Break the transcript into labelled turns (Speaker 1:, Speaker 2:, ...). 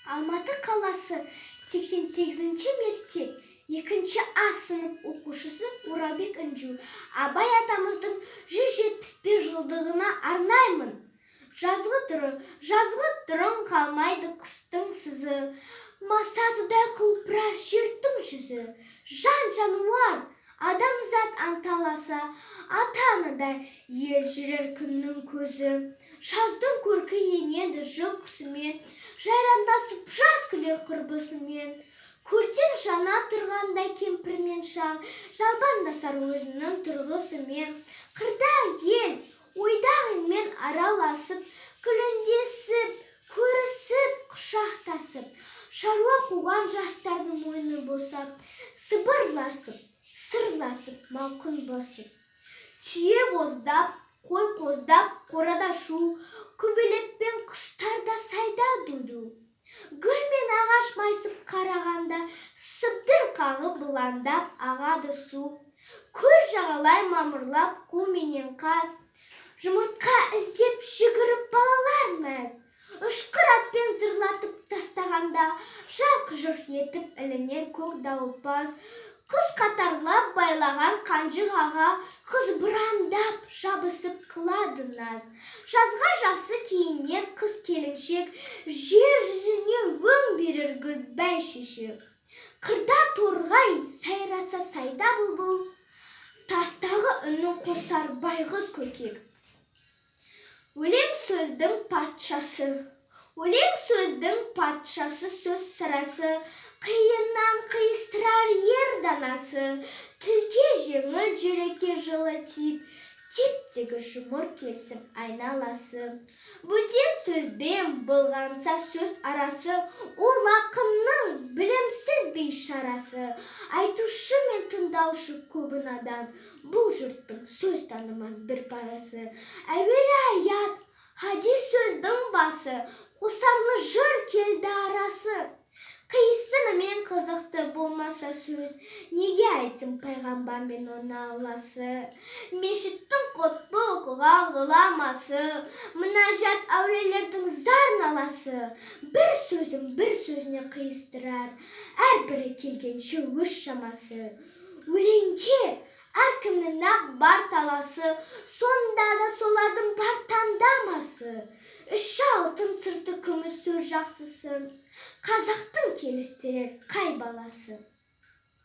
Speaker 1: Алматы қаласы 88-ші мектеп 2-ші А сынып оқушысы Оралбек Інжу. Абай атамыздың 175 жылдығына арнаймын. Жазғы тұрын қалмайды қыстың сызы, масатыдай құлпырар жердің жүзі. Жан жануар, адамзат анталаса, ата-анадай ел жүрер күннің көзі. Жаздың көркі енеді жыл құсымен, жайрандасып жаз күлер құрбысымен. Көрсең жана тұрғандай кемпір мен шал, жалбандасар өзінің тұрғысымен. Қырда ел, ойдағымен араласып, күліндесіп, көрісіп, құшақтасып, шаруа қуған жастардың мойны босап, сыбырласып, сырласып, мауқын босып. Түйе боздап, қой қоздап, қорада шу, көбелекпен құстарда сайда ду-ду. Гүл мен ағаш майсып қарағанда, сыбдыр қағып бұландап ағады су. Көл жағалай мамырлап қу менен қаз, жұмыртқа іздеп жүгіріп балалар мәз. Үшқыр атпен зырлатып тастағанда, жарқ-жұрқ етіп ілінер көк дауылпаз. Құс қатарлап байлаған қанжық аға, қыз бұрандап жабысып қылады наз. Жазға жасы киінер қыз келіншек, жер жүзіне өң берер гүл бәйшешек. Қырда торғай сайраса сайда бұлбұл, тастағы үнін қосар байғыз көкек. Өлең сөздің патшасы. Өлең сөздің патшасы, сөз сырасы, қиыннан қиыстырар ер данасы. Тілге жеңіл, жүрекке жылы тиіп, тептегі жұмыр келсін айналасы. Бөтен сөзбен былғанса сөз арасы, ол ақынның білімсіз бейшарасы. Айтушы мен тыңдаушы көбін адам, бұл жұрттың сөз танымас бір парасы. Әуелі аят, хадис сөздің басы, қосарлы жыр келді арасы. Қисынымен қызықты болмаса сөз, неге айтым пайғамбар мен оны алласы. Мешіттің құтбы оқыған ғұламасы, мұнажат әулиелердің зар наласы. Бір сөзін бір сөзіне қиыстырар, әрбірі келгенше өз шамасы. Өлеңде әркімнің ақ бар таласы, сонда да солардың бар таңдамасы. Іші алтын, сырты күміс сөз жақсысы, қазақтың келістірер қай баласы.